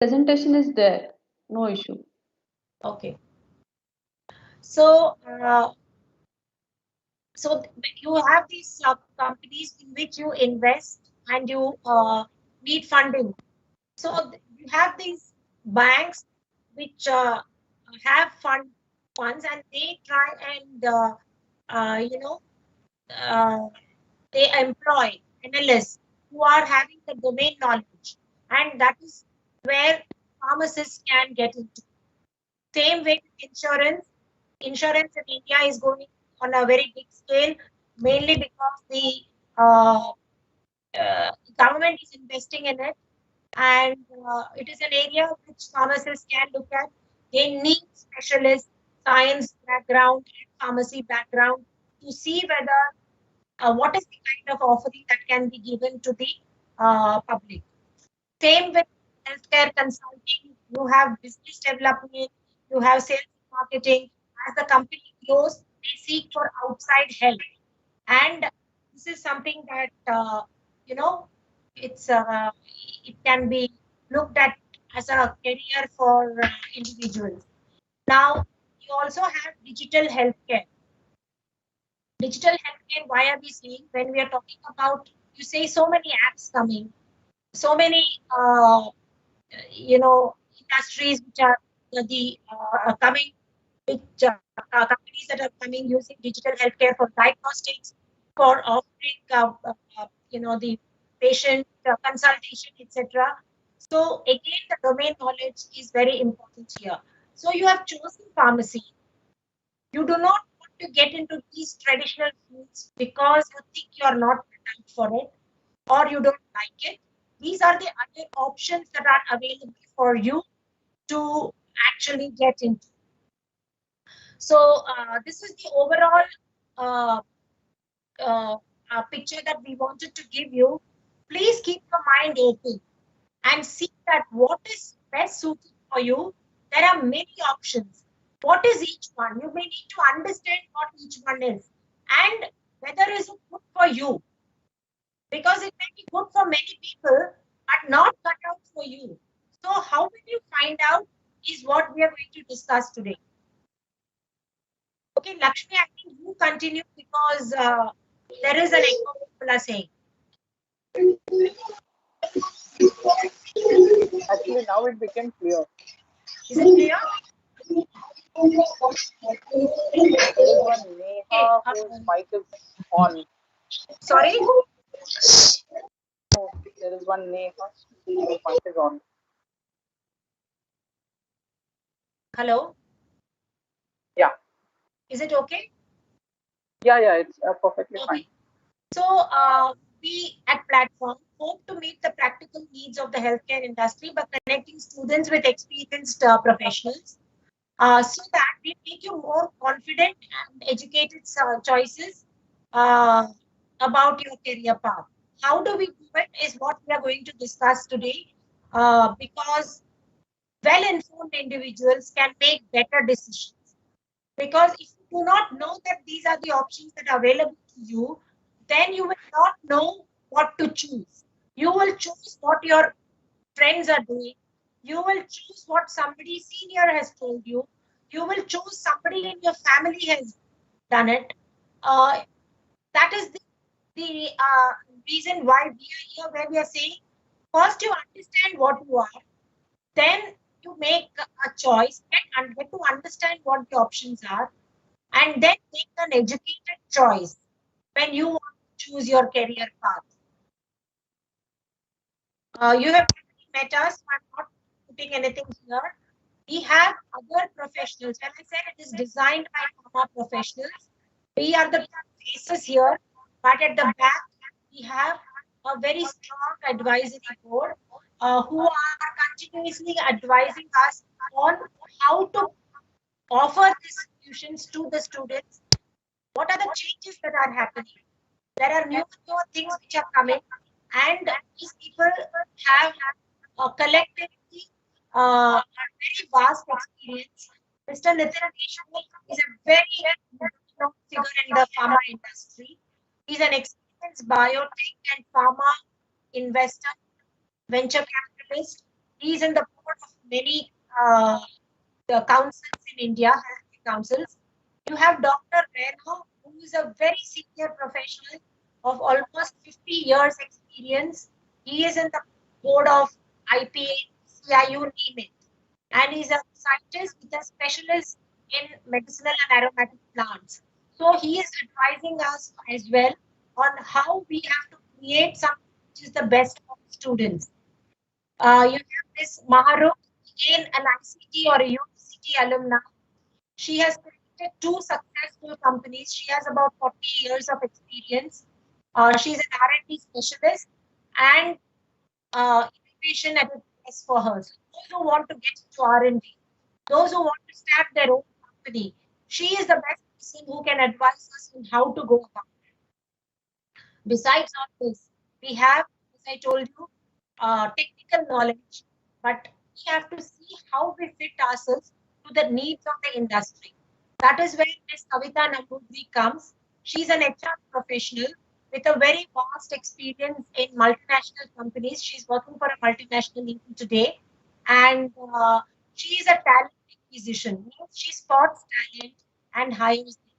Presentation is there, no issue. Okay. So, you have these companies in which you invest and you need funding. So you have these banks which have funds, and they try and you know uh, they employ analysts who are having the domain knowledge, and that is where pharmacists can get into. Same way with insurance. Insurance in India is going on a very big scale, mainly because the uh, government is investing in it, and it is an area which pharmacists can look at. They need specialist science background and pharmacy background to see whether what is the kind of offering that can be given to the public. Same with healthcare consulting. You have business development, you have sales and marketing. As the company grows, they seek for outside help, and this is something that you know it's it can be looked at as a career for individuals. Now, you also have digital healthcare. Digital healthcare, why are we seeing when we are talking about, you say so many apps coming, so many industries which are coming, which companies that are coming using digital healthcare for diagnostics, for offering the patient consultation, etc. So again, the domain knowledge is very important here. So you have chosen pharmacy. You do not want to get into these traditional fields because you think you are not right for it, or you don't like it. These are the other options that are available for you to actually get into. So this is the overall uh, uh, picture that we wanted to give you. Please keep your mind open and see that what is best suited for you. There are many options. What is each one? You may need to understand what each one is and whether is it good for you, because it may be good for many people but not cut out for you. So how will you find out is what we are going to discuss today. Okay, Lakshmi, I think you continue because there is an echo people are saying. Actually, now it became clear. Is it clear? There is one Okay. Neha whose mic is on. Sorry. Oh, there is one Neha whose mic is on. Hello. Yeah, Is it okay? yeah, it's perfectly fine. Okay. So we at Platform hope to meet the practical needs of the healthcare industry by connecting students with experienced professionals, so that we make you more confident and educated choices uh, about your career path. How do we do it is what we are going to discuss today, because well-informed individuals can make better decisions. Because if you do not know that these are the options that are available to you, then you will not know what to choose. You will choose what your friends are doing. You will choose what somebody senior has told you. You will choose somebody in your family has done it. Uh, that is the reason why we are here, where we are saying first you understand what you are, then you make a choice, get to understand what the options are, and then make an educated choice when you want to choose your career path. You have met us, so I'm not putting anything here. We have other professionals. When I said it is designed by pharma professionals, we are the faces here, but at the back, we have a very strong advisory board who are continuously advising us on how to offer these solutions to the students. What are the changes that are happening? There are newer things which are coming, and these people have collectively a very vast experience. Mr. Nitin Deshmukh is a very known figure in the pharma industry. He's an experienced biotech and pharma investor, venture capitalist. He is in the board of many the councils in India, health councils. You have Dr. Reno, who is a very senior professional of almost 50 years experience. He is in the board of IPA, CIU, name it. And he's a scientist with a specialist in medicinal and aromatic plants. So he is advising us as well on how we have to create something which is the best for students. You have this Maharu, again an ICT or a university alumna. She has created two successful companies. She has about 40 years of experience. She's an R&D specialist and innovation at its best for her. So those who want to get into R&D, those who want to start their own company, she is the best person who can advise us on how to go about it. Besides all this, we have, as I told you, technical knowledge, but we have to see how we fit ourselves to the needs of the industry. That is where Ms. Kavita Nambudri comes. She's an HR professional with a very vast experience in multinational companies. She's working for a multinational even today, and she is a talent acquisition. Means she spots talent and hires them.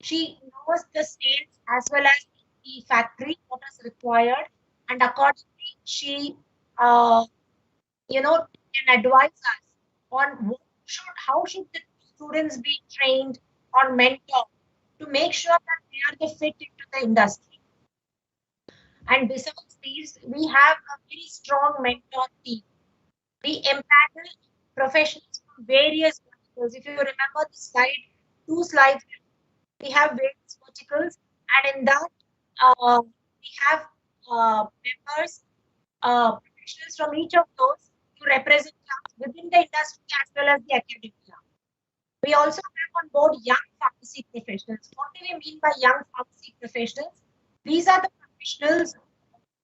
She knows the sales as well as the factory, what is required, and accordingly, she, uh, can advise us on how should the students be trained or mentored to make sure that they are the fit into the industry. And besides these, we have a very strong mentor team. We empanel professionals from various verticals. If you remember the slide, two slides, we have various verticals, and in that, we have members, professionals from each of those to represent us within the industry as well as the academia. We also have on board young pharmacy professionals. What do we mean by young pharmacy professionals? These are the professionals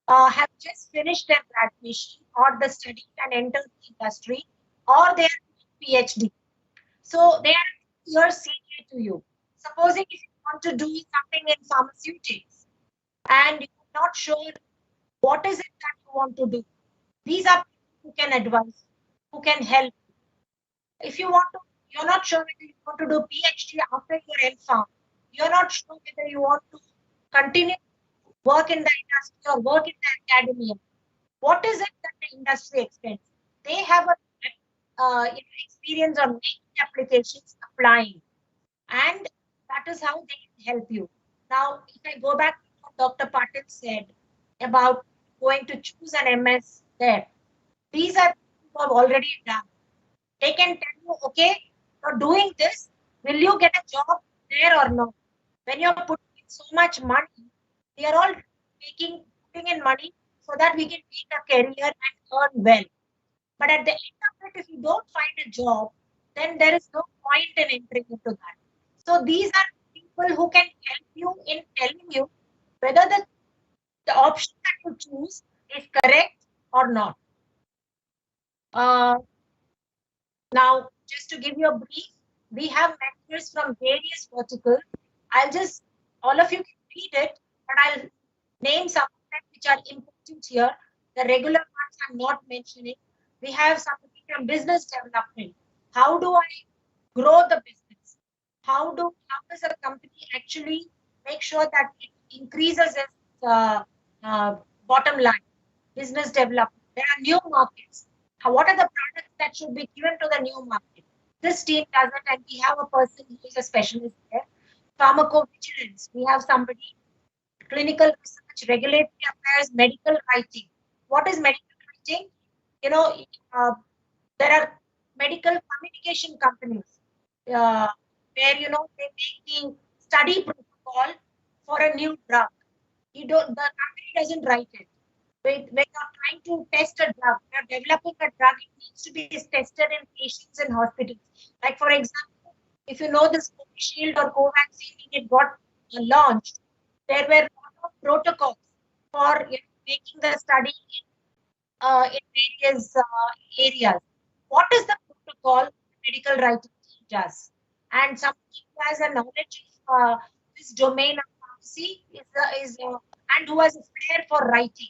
have just finished their graduation or the study and entered the industry, or they are PhD. So they are years senior to you. Supposing if you want to do something in pharmaceutics and you're not sure what is it that you want to do, these are people who can advise, who can help. If you're not sure whether you want to do PhD after your MPharm, you're not sure whether you want to continue work in the industry or work in the academia. What is it that the industry expects? They have a experience on making applications, applying, and that is how they can help you. Now, if I go back to what Dr. Patil said about going to choose an MS there, these are people who have already done. They can tell you, okay, you're doing this, will you get a job there or not? When you're putting in so much money, they are all putting in money so that we can make a career and earn well. But at the end of it, if you don't find a job, then there is no point in entering into that. So these are people who can help you in telling you whether the option that you choose is correct or not. Now, just to give you a brief, we have mentors from various verticals. All of you can read it, but I'll name some of them which are important here. The regular ones I'm not mentioning. We have somebody from business development. How do I grow the business? How does a company actually make sure that it increases its bottom line? Business development. There are new markets. What are the products that should be given to the new market? This team does it, and we have a person who is a specialist there. Pharmacovigilance. We have somebody. Clinical research, regulatory affairs, medical writing. What is medical writing? There are medical communication companies where they make the study protocol for a new drug. The company doesn't write it. When you're trying to test a drug, you're developing a drug, it needs to be tested in patients in hospitals. Like, for example, if you know this Covishield or Covaxin, it got launched, there were a lot of protocols for making the study in various areas. What is the protocol medical writing team does? And somebody who has a knowledge of this domain of pharmacy and who has a flair for writing.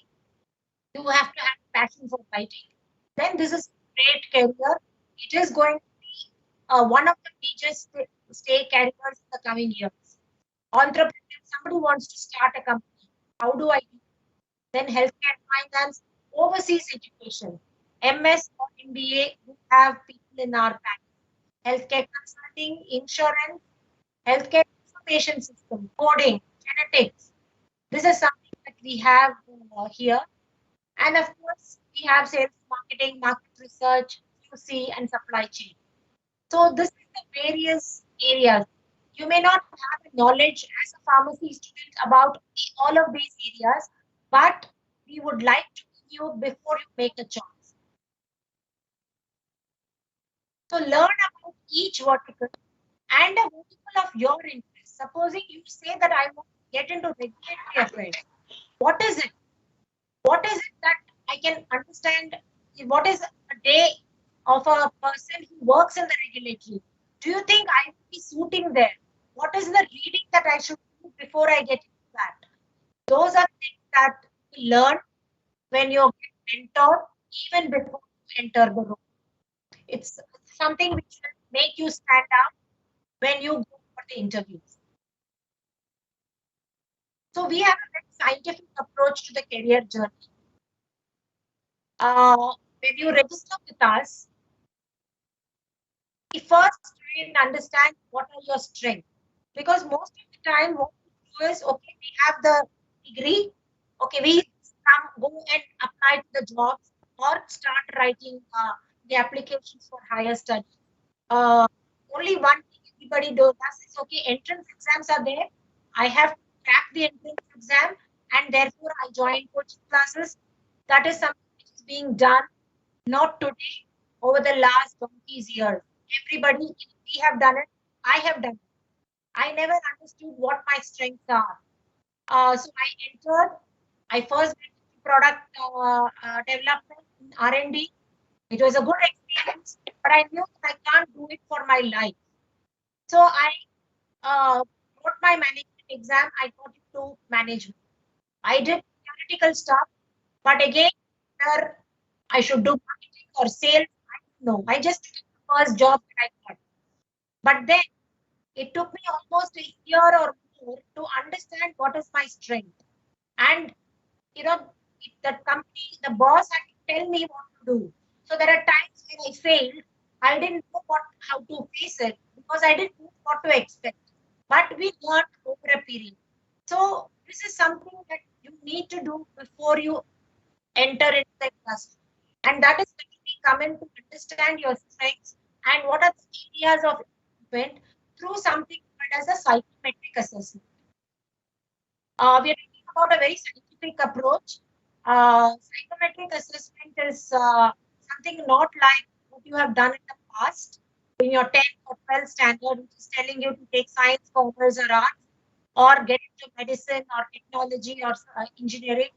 You have to have passion for writing. then this is a great career. It is going to be one of the major stay careers in the coming years. Entrepreneur, somebody wants to start a company. How do I do? Then healthcare finance, overseas education, MS or MBA, we have people in our pack. Healthcare consulting, insurance, healthcare information system, coding, genetics. This is something that we have here. And of course, we have sales, marketing, market research, QC, and supply chain. So this is the various areas. You may not have a knowledge as a pharmacy student about all of these areas, but we would like to give you before you make a choice. So learn about each vertical and a vertical of your interest. Supposing you say that I want to get into regulatory affairs, what is it? What is it that I can understand? What is a day of a person who works in the regulatory? Do you think I will be suiting there? What is the reading that I should do before I get into that? Those are things that you learn when you get mentored, even before you enter the role. It's something which will make you stand out when you go for the interviews. So we have a very scientific approach to the career journey. When you register with us, we first try and understand what are your strengths. Because most of the time, what we do is, okay, we have the degree, okay, we go and apply to the jobs or start writing the applications for higher studies. Only one thing everybody does is, okay, entrance exams are there. I have to crack the entrance exam, and therefore I join coaching classes. That is something which is being done not today, over the last 20 years. Everybody, we have done it. I have done it. I never understood what my strengths are. So I entered. I first went into product development in R&D. It was a good experience, but I knew that I can't do it for my life. So I wrote my management exam. I got into management. I did theoretical stuff, but again, whether I should do marketing or sales, I don't know. I just took the first job that I got. But then it took me almost a year or more to understand what is my strength. And the company, the boss had to tell me what to do. So there are times when I failed. I didn't know how to face it because I didn't know what to expect. But we learned over a period. So this is something that you need to do before you enter into the industry. And that is when we come in to understand your strengths and what are the areas of improvement through something called as a psychometric assessment. We are talking about a very scientific approach. Psychometric assessment is something not like what you have done in the past in your 10th or 12th standard, which is telling you to take science, commerce, or arts, or get into medicine or technology or engineering.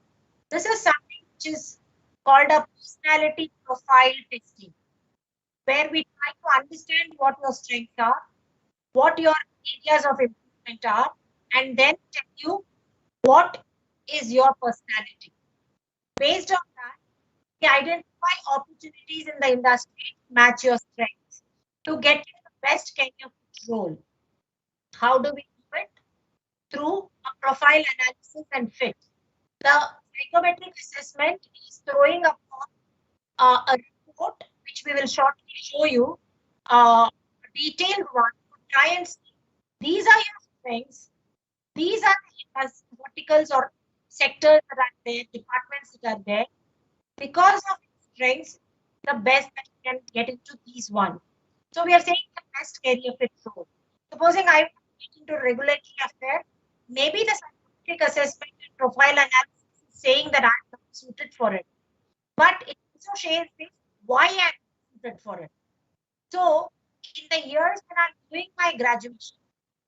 This is something which is called a personality profile testing, where we try to understand what your strengths are, what your areas of improvement are, and then tell you what is your personality. Based on that, we identify opportunities in the industry to match your strengths to get you the best career role. How do we do it? Through a profile analysis and fit. The psychometric assessment is throwing upon a report, which we will shortly show you, a detailed one to try and see these are your strengths, these are the verticals or sectors that are there, departments that are there. Because of strengths, the best that you can get into these one. So we are saying the best career fit role. Supposing I want to get into regulatory affairs, maybe the psychometric assessment and profile analysis is saying that I'm not suited for it. But it also shares me why I'm suited for it. So in the years when I'm doing my graduation,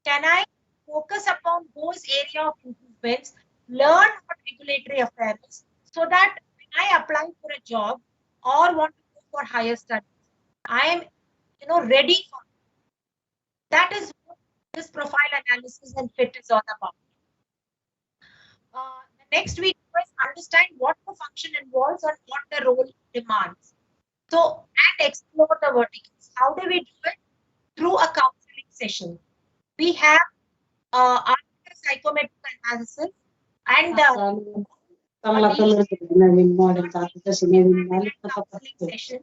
can I focus upon those area of improvements, learn what regulatory affairs, so that when I apply for a job or want to go for higher studies, I am ready for it. That is what this profile analysis and fit is all about. The next we do is understand what the function involves and what the role demands. So, and explore the verticals. How do we do it? Through a counseling session. We have after psychometric analysis and counseling session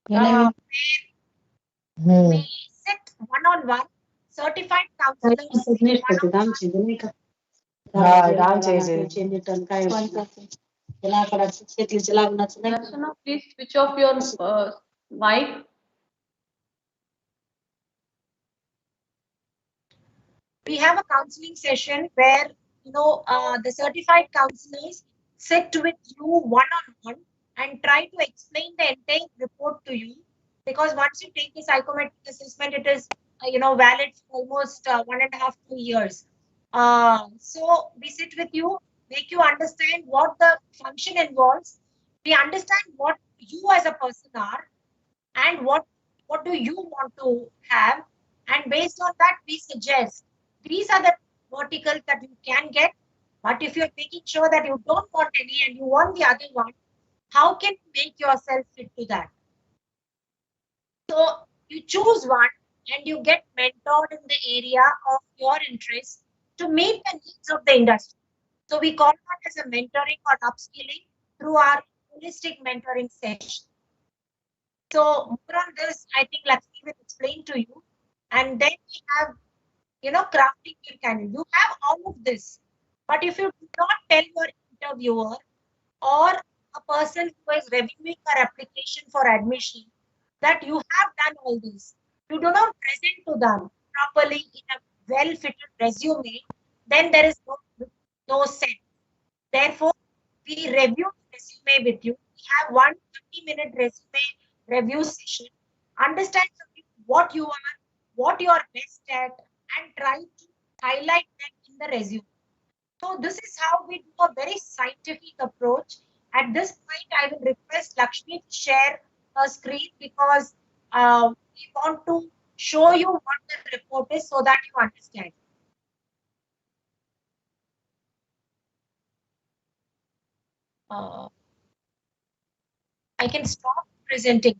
where we sit one-on-one, certified counselors in one-on-one. Darshana, please switch off your mic. We have a counseling session where the certified counselors sit with you one-on-one and try to explain the entire report to you, because once you take the psychometric assessment, it is valid for almost 1.5 to 2 years. So we sit with you, make you understand what the function involves. We understand what you as a person are and what do you want to have, and based on that we suggest these are the verticals that you can get. But if you're making sure that you don't want any and you want the other one, how can you make yourself fit to that? So you choose one and you get mentored in the area of your interest to meet the needs of the industry. So we call that as a mentoring or upskilling through our holistic mentoring session. So more on this, I think Lakshmi will explain to you. And then we have, crafting your candidate. You have all of this. But if you do not tell your interviewer or a person who is reviewing your application for admission that you have done all this, you do not present to them properly in a well-fitted resume, then there is no sense. Therefore, we review the resume with you. We have 1 30-minute resume review session. Understand what you are, what you are best at, and try to highlight them in the resume. So this is how we do a very scientific approach. At this point, I will request Lakshmi to share her screen, because we want to show you what the report is so that you understand. I can stop presenting.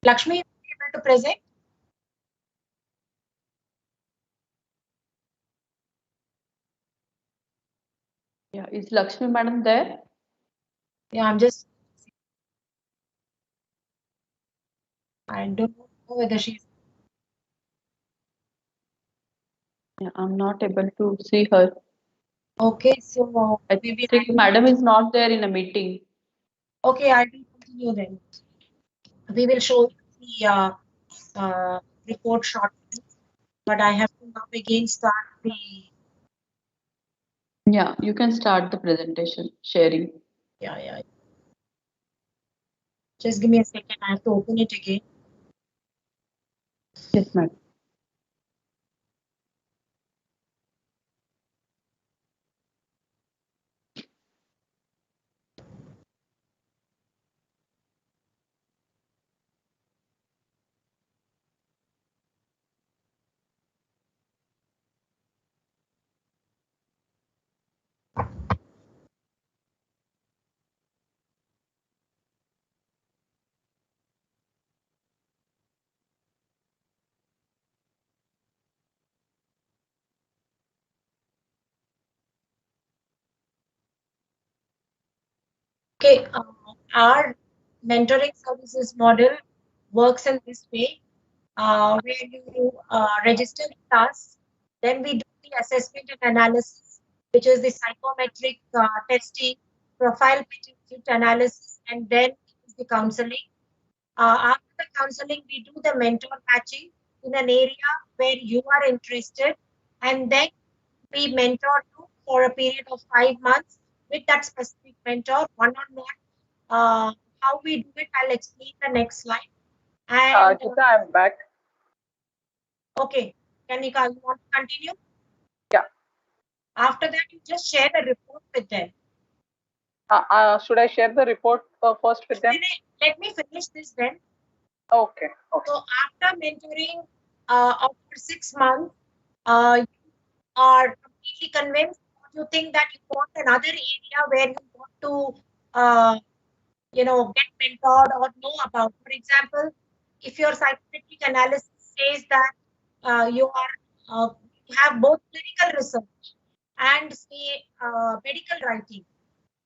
Lakshmi, you able to present? Yeah, is Lakshmi madam there? Yeah, I'm just. I don't know whether she's. Yeah, I'm not able to see her. Okay, so I maybe think madam is not there in a meeting. Okay, I will continue then. We will show you the report shortly, but I have to now again start the. Yeah, you can start the presentation sharing. Yeah. Just give me a second. I have to open it again. Yes, madam. Okay, our mentoring services model works in this way, where you register with us, then we do the assessment and analysis, which is the psychometric testing, profile fit analysis, and then the counseling. After the counseling, we do the mentor matching in an area where you are interested, and then we mentor you for a period of 5 months with that specific mentor, one-on-one. How we do it, I'll explain the next slide. And Chitra, I'm back. okay, Kanika, you want to continue? Yeah. After that, you just share the report with them. Should I share the report first with them? Let me finish this then. Okay. So after mentoring after 6 months, you are completely convinced, or you think that you want another area where you want to, uh, get mentored or know about? For example, if your psychometric analysis says that you have both clinical research and say medical writing,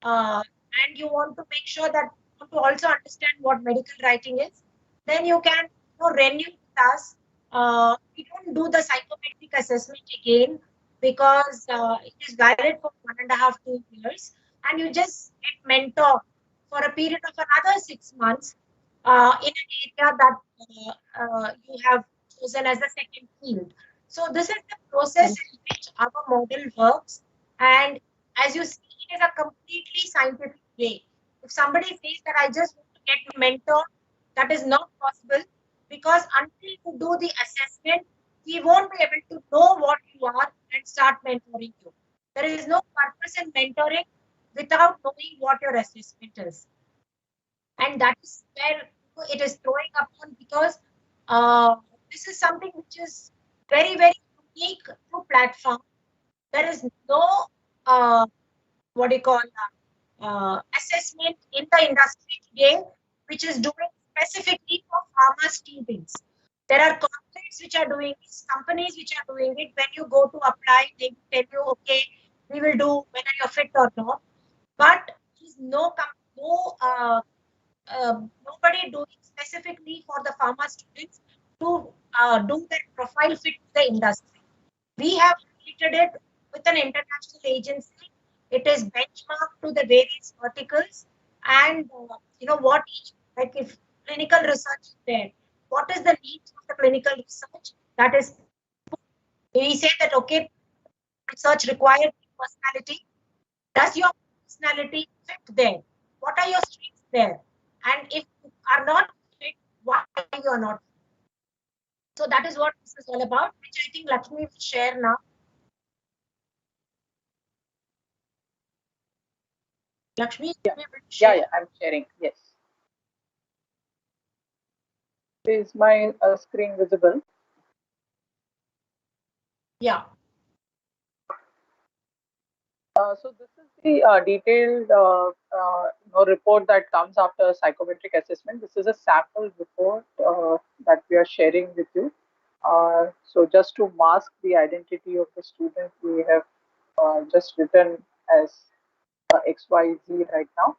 uh, and you want to make sure that you want to also understand what medical writing is, then you can renew with us. We don't do the psychometric assessment again because it is valid for 1.5, 2 years, and you just get mentored for a period of another 6 months in an area that you have chosen as the second field. So this is the process in which our model works, and as you see, it is a completely scientific way. If somebody says that I just want to get a mentor, that is not possible, because until you do the assessment, we won't be able to know what you are and start mentoring you. There is no purpose in mentoring without knowing what your assessment is. And that is where it is throwing upon, because uh, this is something which is very, very unique to platform. There is no what do you call assessment in the industry today, which is doing specifically for pharma students. There are corporates which are doing this, companies which are doing it. When you go to apply, they will tell you, okay, we will do whether you're fit or not. But there is nobody doing specifically for the pharma students to do their profile fit to the industry. We have created it with an international agency. It is benchmarked to the various verticals, and what each, like if clinical research is there, what is the needs of the clinical research that is put. We say that okay, research requires personality. Does your personality fit there? What are your strengths there? And if you are not fit, why you are not? So that is what this is all about, which I think Lakshmi will share now. Lakshmi, Yeah, you able to share? yeah, I'm sharing. Yes. Is my screen visible? Yeah. So this is the detailed report that comes after psychometric assessment. This is a sample report that we are sharing with you. So just to mask the identity of the student, we have just written as XYZ right now.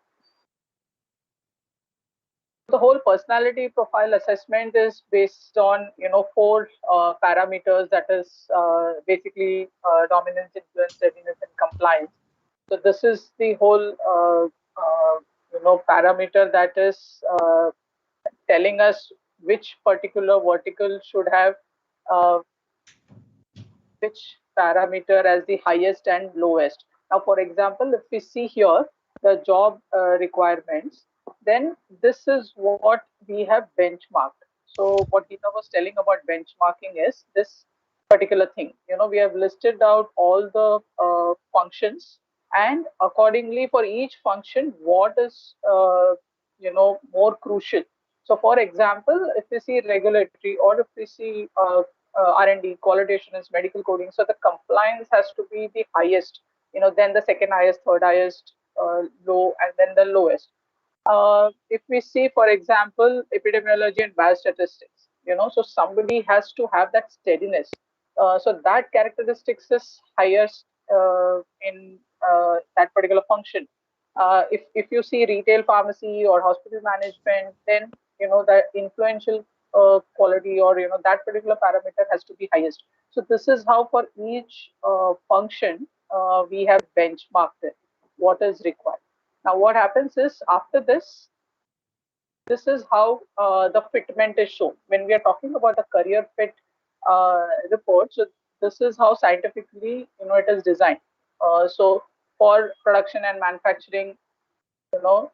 The whole personality profile assessment is based on four parameters, that is basically dominance, influence, readiness, and compliance. So this is the whole parameter that is telling us which particular vertical should have uh, which parameter as the highest and lowest. Now, for example, if we see here the job requirements, then this is what we have benchmarked. So what Geeta was telling about benchmarking is this particular thing. We have listed out all the functions, and accordingly for each function, what is more crucial. So, for example, if we see regulatory, or if we see R&D, quality assurance, medical coding, so the compliance has to be the highest, then the second highest, third highest, low, and then the lowest. If we see, for example, epidemiology and biostatistics, so somebody has to have that steadiness. So that characteristics is highest in that particular function. If you see retail pharmacy or hospital management, then the influential quality, or that particular parameter has to be highest. So this is how for each function we have benchmarked it, what is required. Now what happens is, after this is how the fitment is shown when we are talking about the career fit report. So this is how scientifically it is designed. So for production and manufacturing, you know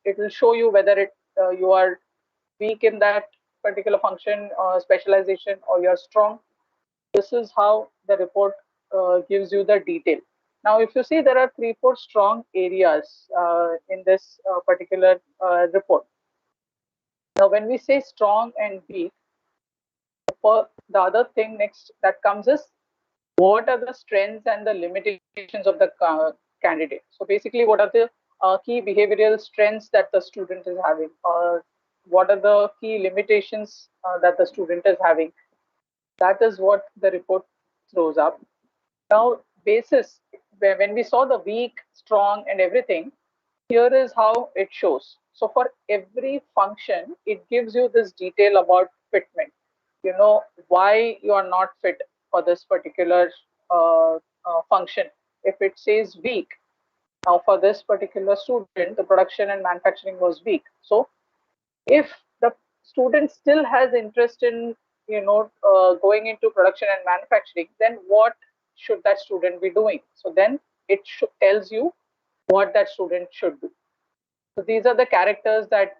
it will show you whether you are weak in that particular function or specialization, or you're strong. This is how the report gives you the detail. Now, if you see, there are 3, 4 strong areas in this particular report. Now, when we say strong and weak, for the other thing next that comes is what are the strengths and the limitations of the candidate. So basically, what are the key behavioral strengths that the student is having, or what are the key limitations that the student is having. That is what the report throws up. Now, basis, when we saw the weak, strong, and everything, here is how it shows. So for every function, it gives you this detail about fitment. You know why you are not fit for this particular function. If it says weak, now for this particular student, the production and manufacturing was weak. So if the student still has interest in going into production and manufacturing, then what should that student be doing? So then it tells you what that student should do. So these are the characters that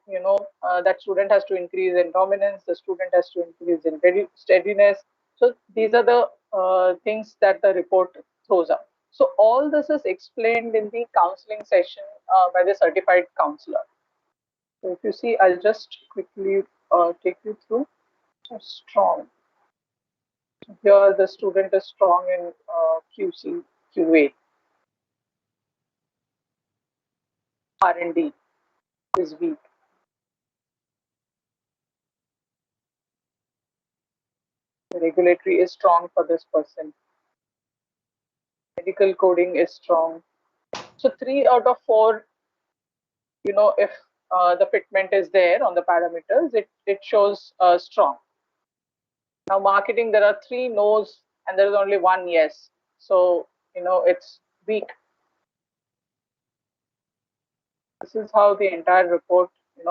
that student has to increase in dominance, the student has to increase in steadiness. So these are the things that the report throws up. So all this is explained in the counseling session by the certified counselor. So if you see, I'll just quickly take you through. So strong. Here the student is strong in QC, QA, R&D is weak. The regulatory is strong for this person. Medical coding is strong. So 3 out of 4, if the fitment is there on the parameters, it shows strong. Now marketing, there are 3 no's and there is only 1 yes. So, it's weak. This is how the entire report,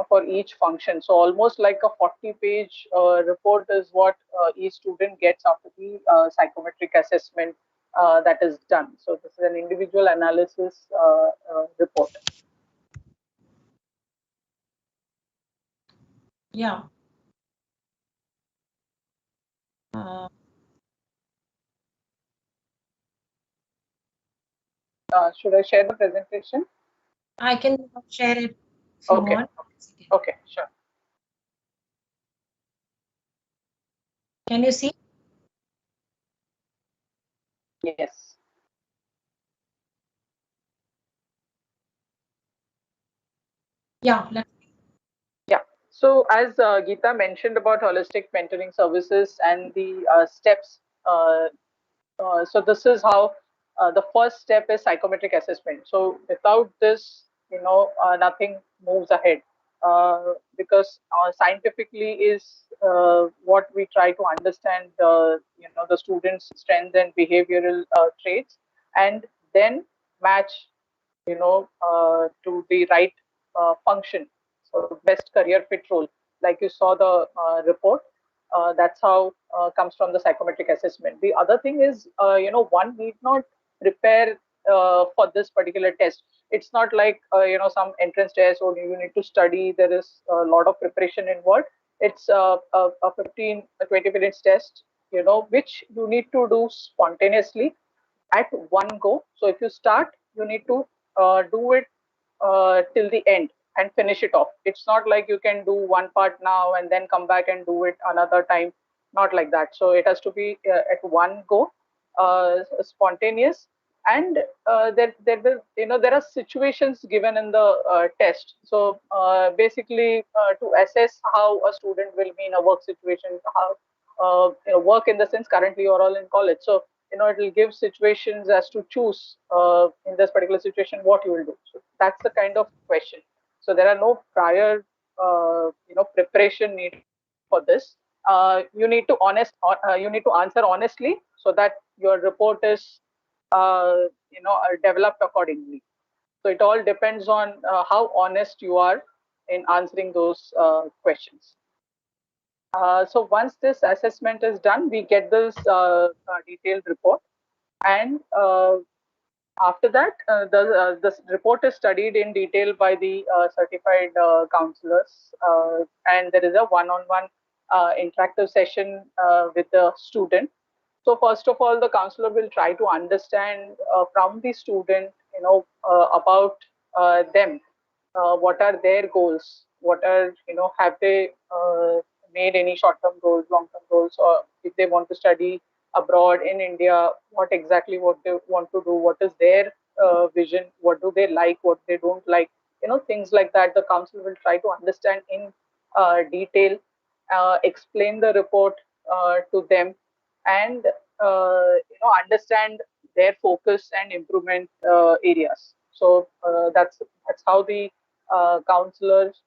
for each function. So almost like a 40-page report is what each student gets after the psychometric assessment that is done. So this is an individual analysis report. Yeah. Should I share the presentation? I can share it if you Okay. want. Okay, sure. Can you see? Yes. Yeah. Let's Yeah. So as Geeta mentioned about holistic mentoring services and the steps, so this is how the first step is psychometric assessment. So without this, nothing moves ahead because scientifically is what we try to understand, the students' strengths and behavioral traits, and then match to the right function. So best career fit role, like you saw the report, that's how comes from the psychometric assessment. The other thing is, one need not prepare for this particular test. It's not like some entrance test or you need to study. There is a lot of preparation involved. It's a 15 20 minutes test, which you need to do spontaneously at one go. So if you start, you need to do it till the end and finish it off. It's not like you can do one part now and then come back and do it another time. Not like that. So it has to be at one go, spontaneous. And there will, there are situations given in the test. So basically, to assess how a student will be in a work situation, how work in the sense currently you're all in college. So it will give situations as to choose in this particular situation what you will do. So that's the kind of question. So there are no prior preparation needed for this. You need to answer honestly so that your report is developed accordingly. So it all depends on how honest you are in answering those questions. So once this assessment is done, we get this detailed report, and after that, this report is studied in detail by the certified counselors, and there is a one-on-one interactive session with the student. So first of all, the counselor will try to understand from the student, about them, what are their goals, what are, have they made any short-term goals, long-term goals, or if they want to study abroad, in India, what exactly what they want to do, what is their vision, what do they like, what they don't like, things like that. The council will try to understand in detail, explain the report to them, and understand their focus and improvement areas. So that's how the counselors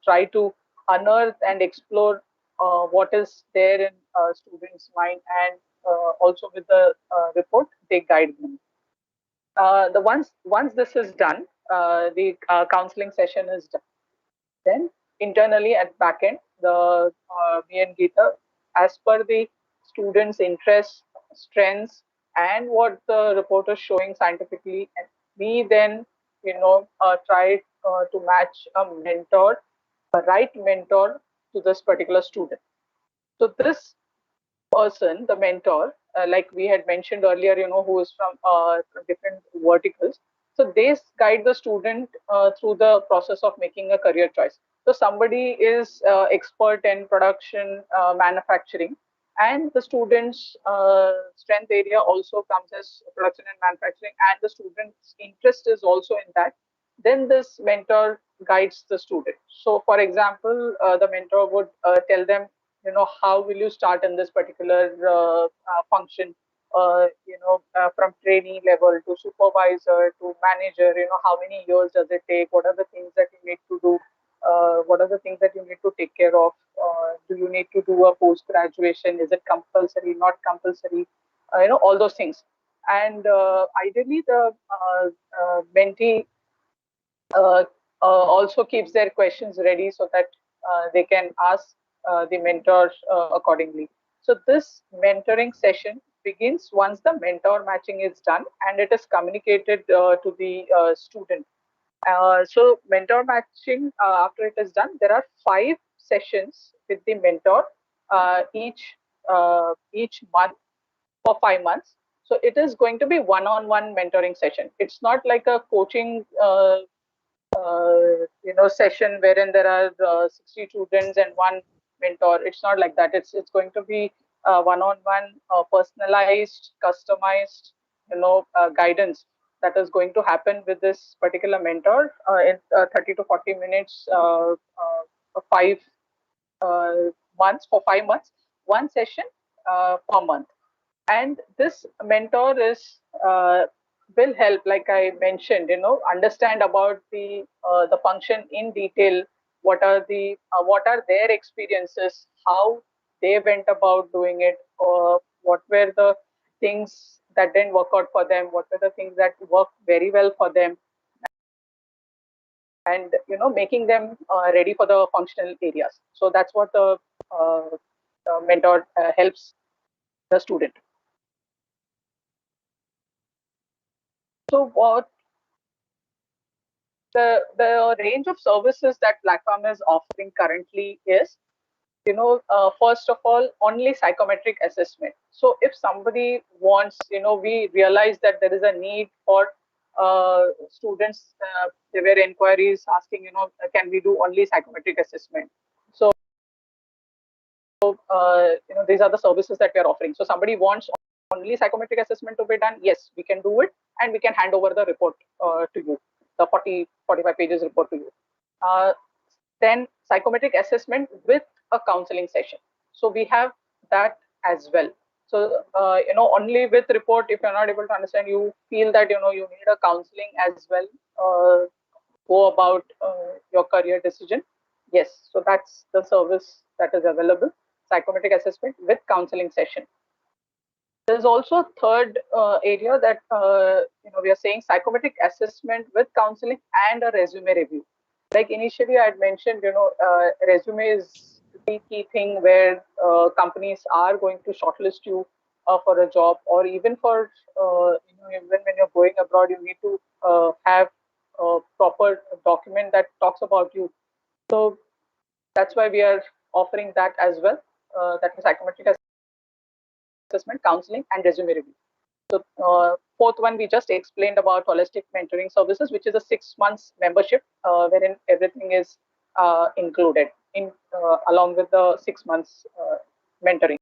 try to unearth and explore what is there in students' mind, and also with the report, they guide them. The once this is done, the counseling session is done. Then internally at backend, the me and Geeta, as per the students' interests, strengths, and what the report is showing scientifically, and we then try to match a mentor, a right mentor to this particular student. So this person, the mentor, like we had mentioned earlier, who is from different verticals. So they guide the student through the process of making a career choice. So somebody is expert in production, manufacturing, and the student's strength area also comes as production and manufacturing, and the student's interest is also in that. Then this mentor guides the student. So, for example, the mentor would tell them, how will you start in this particular function, from trainee level to supervisor to manager, how many years does it take, what are the things that you need to do, what are the things that you need to take care of, do you need to do a post graduation, is it compulsory, not compulsory, all those things. And ideally the mentee uh, also keeps their questions ready so that they can ask the mentor accordingly. So this mentoring session begins once the mentor matching is done and it is communicated to the student. So mentor matching, after it is done, there are 5 sessions with the mentor each month for 5 months. So it is going to be one-on-one mentoring session. It's not like a coaching session wherein there are 60 students and one mentor. It's not like that. It's going to be one-on-one, personalized, customized, guidance that is going to happen with this particular mentor in 30 to 40 minutes, 5 months, for 5 months, one session per month. And this mentor is will help, like I mentioned, understand about the function in detail. What are their experiences, how they went about doing it, or what were the things that didn't work out for them, what were the things that worked very well for them, and making them ready for the functional areas. So that's what the mentor helps the student. So what the range of services that platform is offering currently is, first of all, only psychometric assessment. So if somebody wants, we realize that there is a need for students, there were inquiries asking, can we do only psychometric assessment? So these are the services that we are offering. So somebody wants only psychometric assessment to be done, yes, we can do it, and we can hand over the report to you, the 45 pages report to you. Then psychometric assessment with a counseling session. So we have that as well. So only with report, if you're not able to understand, you feel that you need a counseling as well. Go about your career decision. Yes, so that's the service that is available. Psychometric assessment with counseling session. There's also a third area that we are saying psychometric assessment with counseling and a resume review. Like initially I had mentioned, resume is the key thing where companies are going to shortlist you for a job, or even for even when you're going abroad, you need to have a proper document that talks about you. So that's why we are offering that as well. That is psychometric assessment, counseling, and resume review. So fourth one, we just explained about holistic mentoring services, which is a 6 months membership wherein everything is included in along with the 6 months mentoring.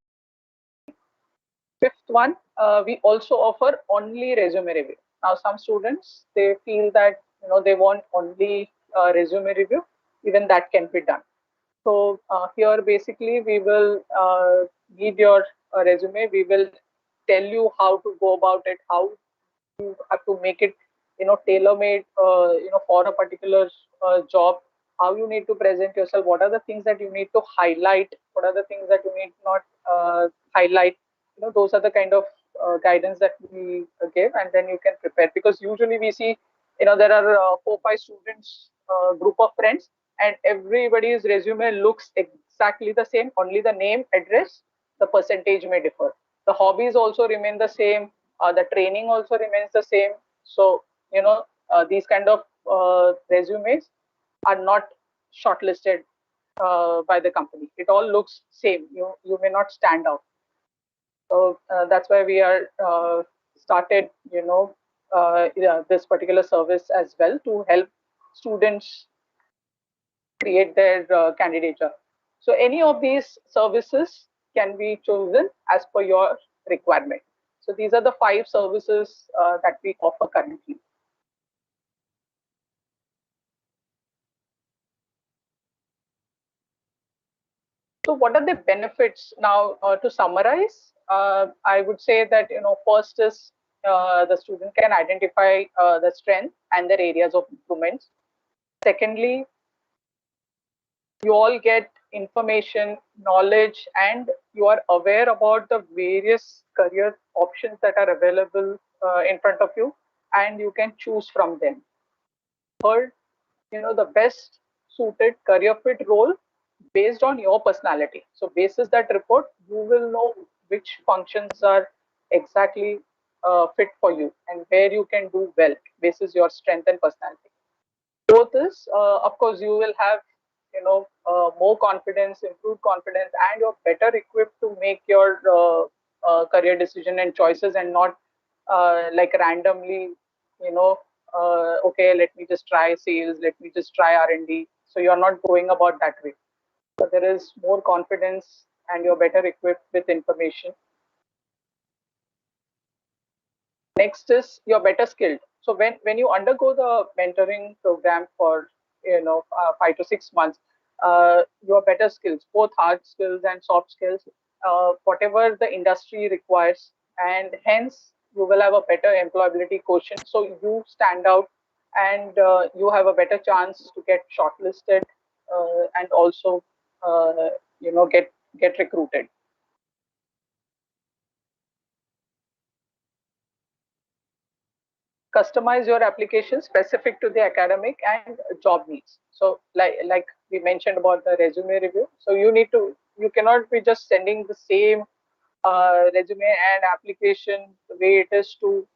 Fifth one, we also offer only resume review. Now, some students, they feel that they want only resume review. Even that can be done. So here, basically, we will need your resume. We will tell you how to go about it, how you have to make it tailor made for a particular job, how you need to present yourself, what are the things that you need to highlight, what are the things that you need not highlight. Those are the kind of guidance that we give, and then you can prepare, because usually we see there are 4 5 students, group of friends, and everybody's resume looks exactly the same, only the name, address, the percentage may differ, the hobbies also remain the same, the training also remains the same. So these kind of resumes are not shortlisted by the company. It all looks same. You may not stand out. So that's why we are started yeah, this particular service as well, to help students create their candidature. So any of these services can be chosen as per your requirement. So these are the 5 services that we offer currently. So what are the benefits now? To summarize, I would say that first is the student can identify the strength and their areas of improvements. Secondly, you all get information, knowledge, and you are aware about the various career options that are available in front of you, and you can choose from them. Third, the best suited career fit role based on your personality. So basis that report, you will know which functions are exactly fit for you and where you can do well basis your strength and personality. Fourth is, of course, you will have more confidence, improved confidence, and you're better equipped to make your career decision and choices, and not like randomly, you know okay, let me just try sales, let me just try R&D. So you're not going about that way. So there is more confidence, and you're better equipped with information. Next is you're better skilled. So when you undergo the mentoring program for 5 to 6 months, your better skills, both hard skills and soft skills, whatever the industry requires, and hence you will have a better employability quotient. So you stand out, and you have a better chance to get shortlisted, and also get recruited. Customize your application specific to the academic and job needs. So like we mentioned about the resume review, so you cannot be just sending the same resume and application the way it is to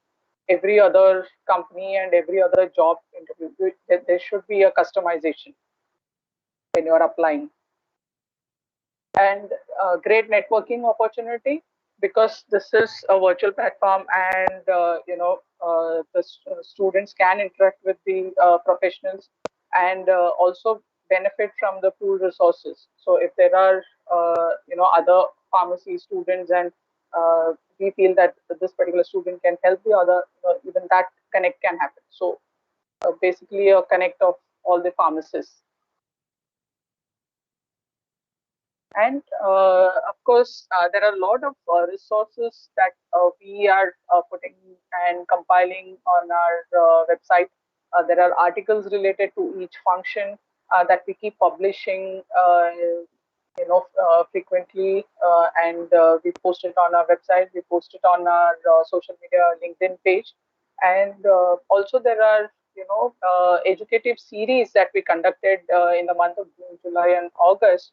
every other company and every other job interview. There should be a customization when you are applying. And great networking opportunity, because this is a virtual platform, and the students can interact with the professionals, and also benefit from the pool resources. So if there are other pharmacy students, and we feel that this particular student can help the other, even that connect can happen. So basically a connect of all the pharmacists. And of course, there are a lot of resources that we are putting and compiling on our website. There are articles related to each function that we keep publishing, frequently, and we post it on our website. We post it on our social media, LinkedIn page, and also there are educative series that we conducted in the month of June, July, and August.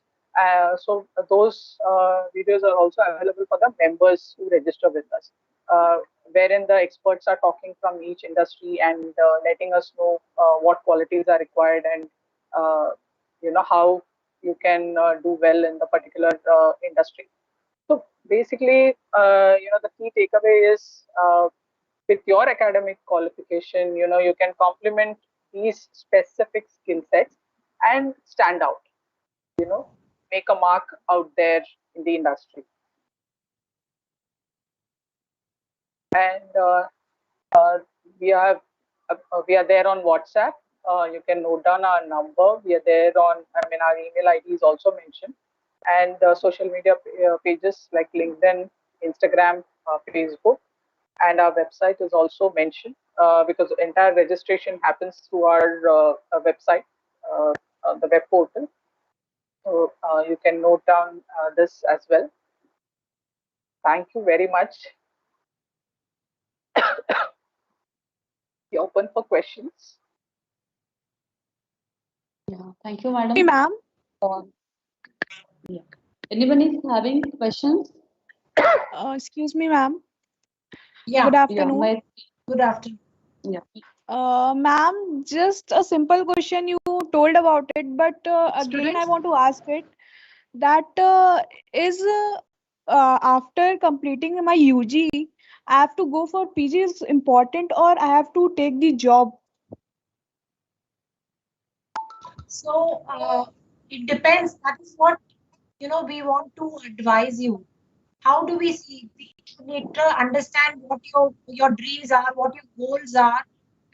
So those videos are also available for the members who register with us, wherein the experts are talking from each industry, and letting us know what qualities are required, and how you can do well in the particular industry. So basically, the key takeaway is, with your academic qualification, you can complement these specific skill sets and stand out, you know make a mark out there in the industry. and uh, we are we are there on WhatsApp. You can note down our number. We are there on. I mean, our email ID is also mentioned, and social media pages like LinkedIn, Instagram, Facebook, and our website is also mentioned because entire registration happens through our website, uh, the web portal. So you can note down this as well. Thank you very much. Be open for questions. Yeah, thank you, madam. Hey, ma'am. Yeah. Anyone is having questions? Excuse me, ma'am. Yeah. Good Yeah, afternoon. my Good afternoon. yeah. Ma'am, just a simple question. You told about it, but again, I Students? want to ask it. That is after completing my UG, I have to go for PG is important, or I have to take the job? So it depends. That is what we want to advise you. How do we see? We need to understand what your dreams are, what your goals are,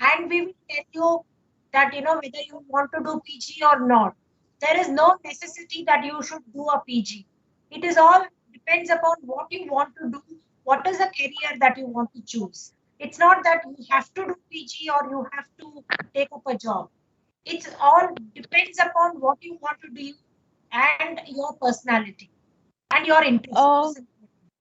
and we will tell you that whether you want to do PG or not. There is no necessity that you should do a PG. It is all depends upon what you want to do, what is the career that you want to choose. It's not that you have to do PG or you have to take up a job. It's all depends upon what you want to do and your personality and your interest. Uh,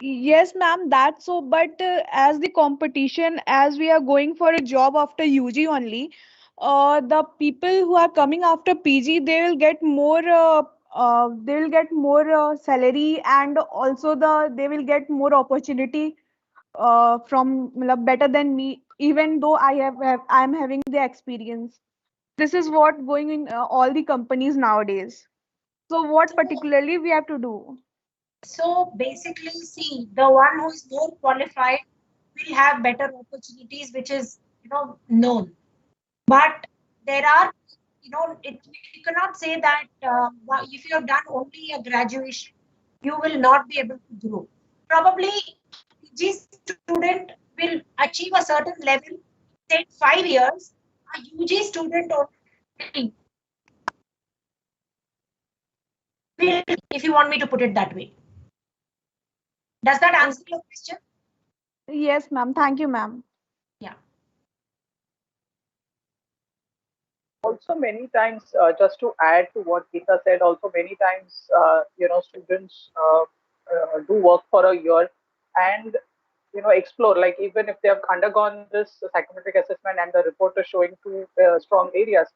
Yes, ma'am, that's so. But as the competition, as we are going for a job after UG only, the people who are coming after PG, they will get more salary, and also they will get more opportunity from matlab, better than me. Even though I am having the experience. This is what going in all the companies nowadays. So, what So, particularly we have to do? so basically, see, the one who is more qualified will have better opportunities, which is known. But there are, we cannot say that if you have done only a graduation, you will not be able to grow. Probably, PG student will achieve a certain level, say 5 years. A UG student only will, if you want me to put it that way. Does that answer your question? Yes, ma'am. Thank you, ma'am. Yeah. Also, many times, just to add to what Geeta said, also many times, students do work for a year and explore. Like even if they have undergone this psychometric assessment and the report is showing two strong areas,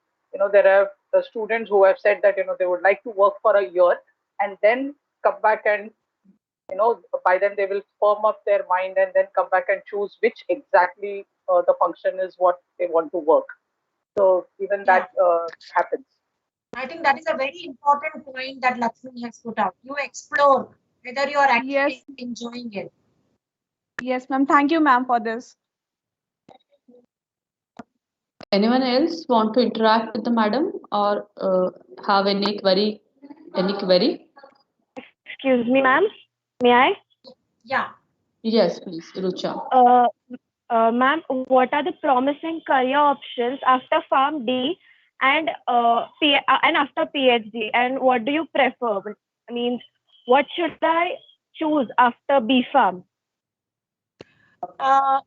there are students who have said that they would like to work for a year and then come back and by then they will firm up their mind and then come back and choose which exactly the function is what they want to work. So even Yeah. that happens. I think that is a very important point that Lakshmi has put out. You explore whether you are Yes, actually enjoying it. yes, ma'am. Thank you, ma'am, for this. Anyone else want to interact with the madam or have any query? Any query? Excuse me, ma'am. May I? Yeah. Yes, please, Rucha. Ma'am, what are the promising career options after Farm D and after PhD? And what do you prefer? I mean, what should I choose after B Farm? Uh,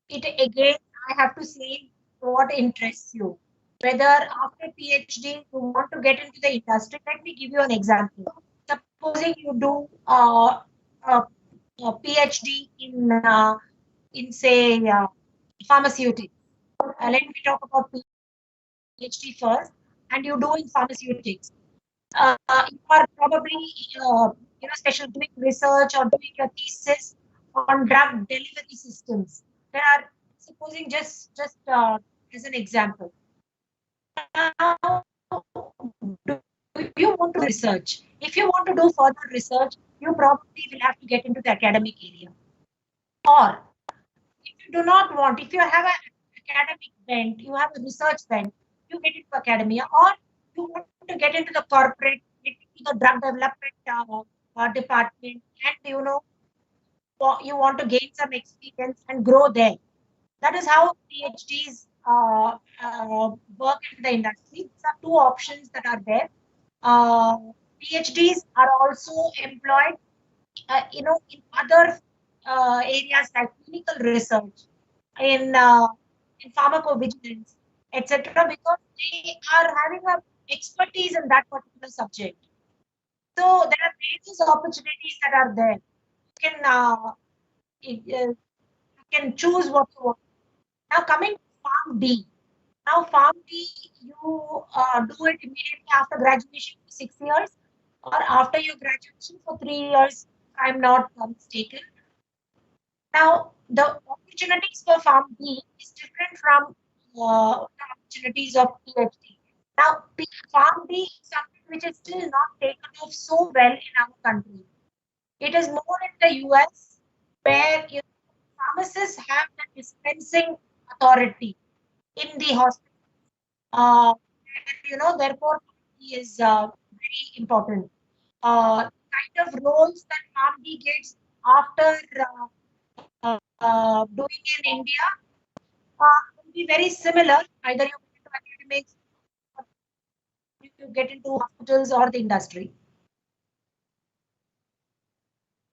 it again, I have to say what interests you. Whether after PhD you want to get into the industry. Let me give you an example. Supposing you do a PhD in say pharmaceutics. Let me talk about PhD first, and you do in pharmaceutics. You are probably special doing research or doing your thesis on drug delivery systems. There are supposing just as an example. Now, do you want to research? If you want to do further research, you probably will have to get into the academic area. Or if you do not want, if you have an academic bent, you have a research bent, you get into academia, or you want to get into the corporate, get into the drug development department, and you want to gain some experience and grow there. That is how PhDs work in the industry. These are two options that are there. Uh, PhDs are also employed, in other areas like clinical research, in pharmacovigilance, etc., because they are having a expertise in that particular subject. So there are various opportunities that are there. You can choose what you want. Now coming to Farm D. Now Farm D, you do it immediately after graduation for 6 years, or after your graduation for 3 years, if I'm not mistaken. Now, the opportunities for Farm D is different from the opportunities of PhD. Now, Farm D is something which is still not taken off so well in our country. It is more in the US, where pharmacists have the dispensing authority in the hospital. Therefore, he is very important. Kind of roles that PharmD gets after doing in India will be very similar. Either you get into academics, or you get into hospitals or the industry.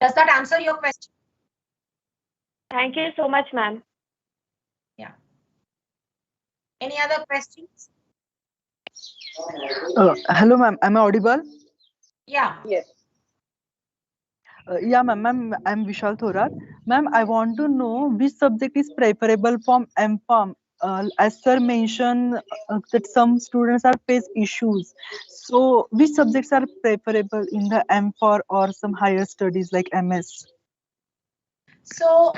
Does that answer your question? Thank you so much, ma'am. Yeah. Any other questions? Hello, ma'am. Am I audible? Yeah. Yes. Yeah, ma'am. I'm Vishal Thorat. Ma'am, I want to know which subject is preferable from MPharm. As sir mentioned that some students are face issues. So, which subjects are preferable in the MPhar or some higher studies like MS? So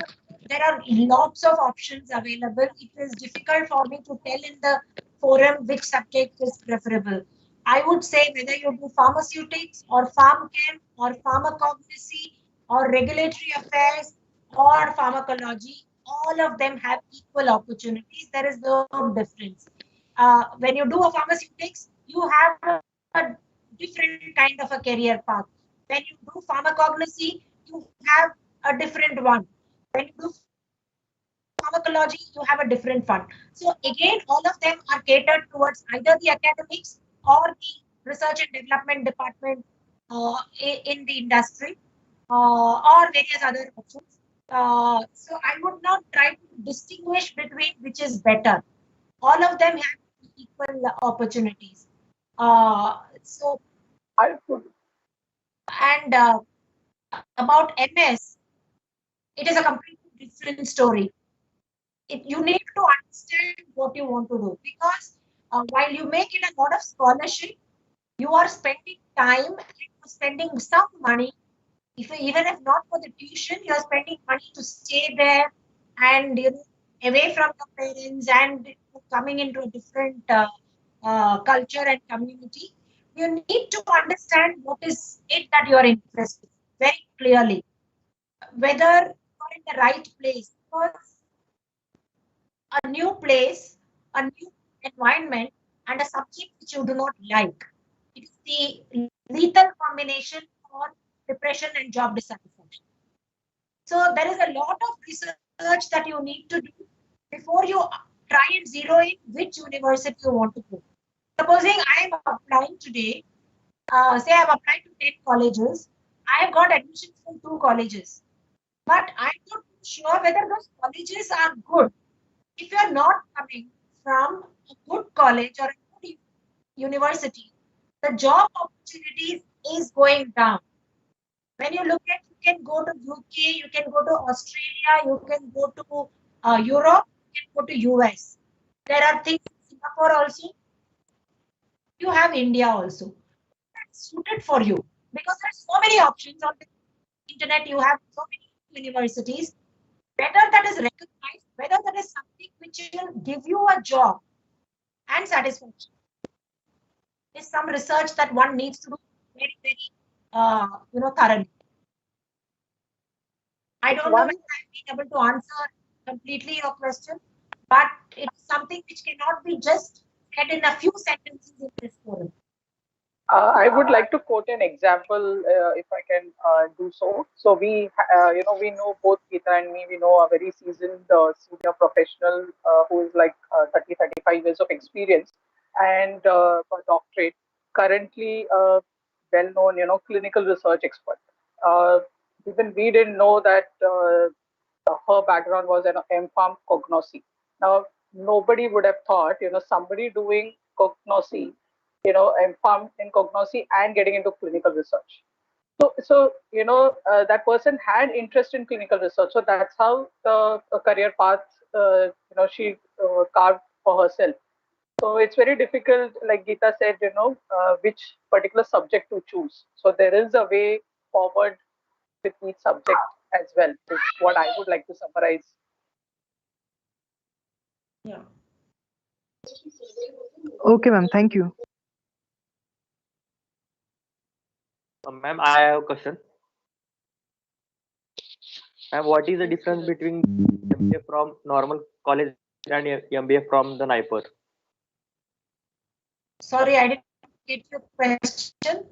there are lots of options available. It is difficult for me to tell in the forum which subject is preferable. I would say whether you do pharmaceutics or pharmachem or pharmacognosy or regulatory affairs or pharmacology, all of them have equal opportunities. There is no difference. When you do a pharmaceutics, you have a different kind of a career path. When you do pharmacognosy, you have a different one. When you do pharmacology, you have a different one. So again, all of them are catered towards either the academics or the research and development department in the industry, or various other options. So I would not try to distinguish between which is better. All of them have equal opportunities. So I would. and about MS, it is a completely different story. You need to understand what you want to do, because while you make it a lot of scholarship, you are spending time and spending some money. Even if not for the tuition, you are spending money to stay there and away from your parents and coming into a different culture and community. You need to understand what is it that you are interested in very clearly, whether you are in the right place. Because a new place, a new environment, and a subject which you do not like, it is the lethal combination for depression and job dissatisfaction. So there is a lot of research that you need to do before you try and zero in which university you want to go. Supposing I am applying today, say I have applied to 10 colleges, I have got admissions from 2 colleges, but I'm not sure whether those colleges are good. If you are not coming from a good college or a good university, the job opportunities is going down. When you look at, you can go to UK, you can go to Australia, you can go to Europe, you can go to US. There are things in Singapore also. You have India also. That's suited for you, because there's so many options on the internet. You have so many universities. Whether that is recognized, whether that is something which will give you a job and satisfaction, is some research that one needs to do very, very, thoroughly. I don't know whether I've been able to answer completely your question, but it's something which cannot be just said in a few sentences in this forum. I would like to quote an example, if I can do so. So we know both Geeta and me. We know a very seasoned senior professional who is like 30, 35 years of experience and a doctorate. Currently, well-known, clinical research expert. Uh, Even we didn't know that her background was an M.Pharm cognosy. Now, nobody would have thought, somebody doing cognosy, M.Pharm in cognosy and getting into clinical research. So that person had interest in clinical research. So that's how the career path, she carved for herself. So it's very difficult, like Geeta said, which particular subject to choose. So there is a way forward with each subject as well, is what I would like to summarize. Yeah. Okay, ma'am. Thank you. Ma'am, I have a question. Ma'am, what is the difference between MBA from normal college and MBA from the NIPER? Sorry, I didn't get your question.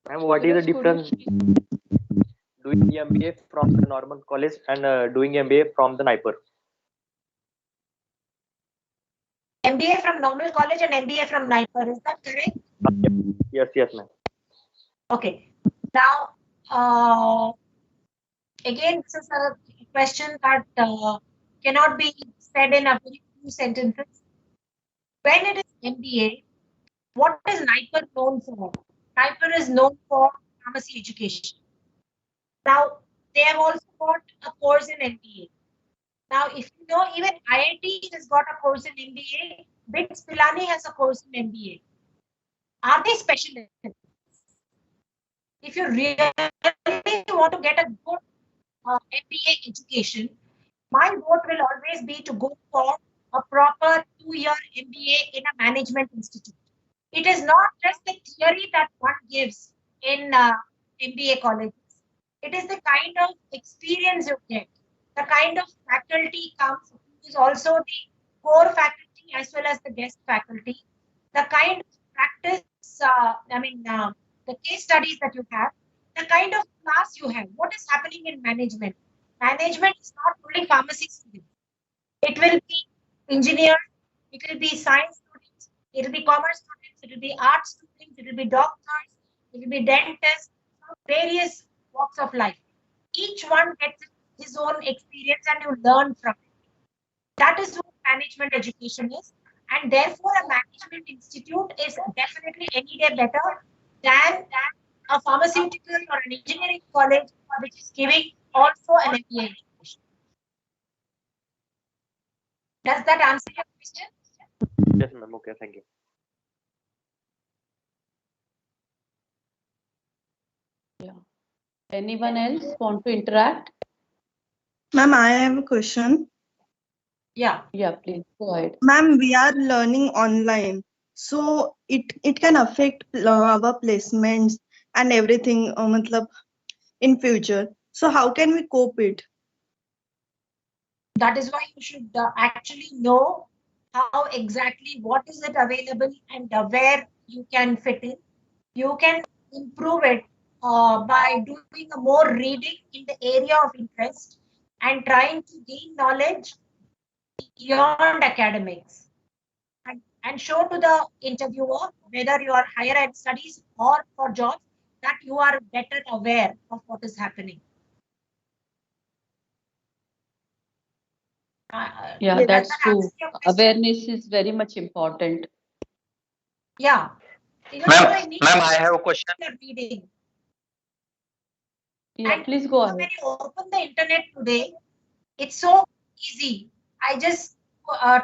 Ma'am, what is the difference doing the MBA from the normal college and doing MBA from the NIPER? MBA from normal college and MBA from NIPER, is that correct? Yes, ma'am. Okay. Now, again, this is a question that cannot be said in a very few sentences. When it is MBA, what is NIPER known for? NIPER is known for pharmacy education. Now, they have also got a course in MBA. Now, if you know, even IIT has got a course in MBA. BITS Pilani has a course in MBA. Are they specialists? If you really want to get a good MBA education, my vote will always be to go for a proper 2-year MBA in a management institute. It is not just the theory that one gives in MBA colleges. It is the kind of experience you get, the kind of faculty comes, who is also the core faculty as well as the guest faculty, the kind of practice, the case studies that you have, the kind of class you have, what is happening in management. Management is not only pharmacy students. It will be engineers, it will be science students, it will be commerce students, it will be art students, it will be doctors, it will be dentists, various walks of life. Each one gets his own experience and you learn from it. That is what management education is. And therefore, a management institute is definitely any day better than a pharmaceutical or an engineering college which is giving also an MBA education. Does that answer your question? Yes, ma'am. Okay, thank you. Yeah. Anyone else want to interact? Ma'am, I have a question. Yeah. Yeah, please go ahead. Ma'am, we are learning online, so it can affect our placements and everything matlab, in future. So how can we cope it? That is why you should actually know how exactly what is it available and where you can fit in. You can improve it by doing a more reading in the area of interest and trying to gain knowledge beyond academics and show to the interviewer, whether you are higher ed studies or for jobs, that you are better aware of what is happening. Yeah, that's that true. answer your question? Awareness is very much important. Yeah. Ma'am, I have a question. Reading. Yeah, And please go when ahead. you open the internet today, it's so easy. I just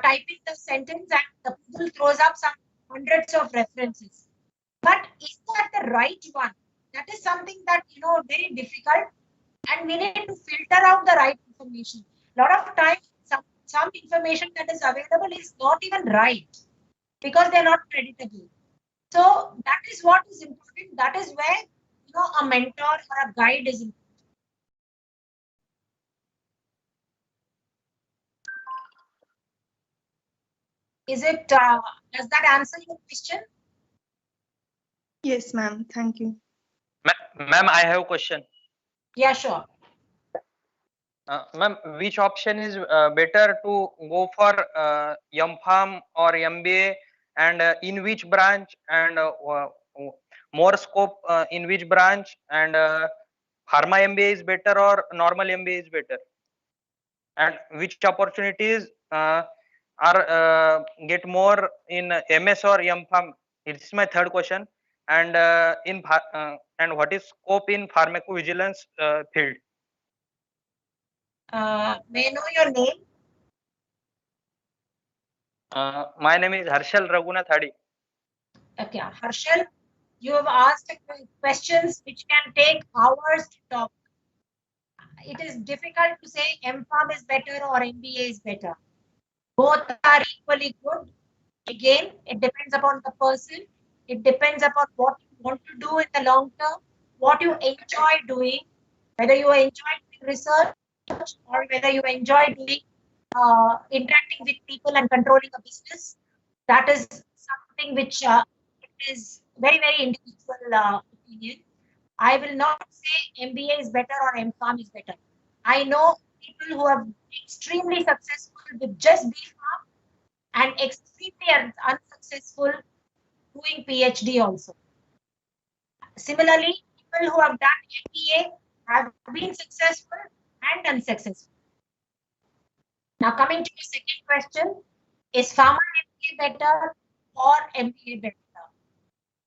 type in the sentence and the Google throws up some hundreds of references. But is that the right one? That is something that, very difficult, and we need to filter out the right information. A lot of times, some information that is available is not even right because they're not creditable. So that is what is important. That is where, a mentor or a guide is important. Is it Does that answer your question? Yes, ma'am. Thank you. Ma'am, I have a question. Yeah, sure. Ma'am, which option is better to go for M.Pharm or MBA, and in which branch, and more scope in which branch, and pharma MBA is better or normal MBA is better, and which opportunities are get more in MS or M.Pharm? It's my third question. And and what is scope in pharmacovigilance field? May I know your name? My name is Harshal Raghunath Hadi. Okay, Harshal, you have asked questions which can take hours to talk. It is difficult to say M.Pharm is better or MBA is better. Both are equally good. Again, it depends upon the person. It depends upon what you want to do in the long term, what you enjoy doing, whether you enjoy doing research or whether you enjoy doing interacting with people and controlling a business. That is something which is very, very individual opinion. I will not say MBA is better or M.Pharm is better. I know people who have extremely successful with just B.Pharm and extremely unsuccessful doing PhD also. Similarly, people who have done MBA have been successful and unsuccessful. Now, coming to your second question, is pharma MBA better or MBA better?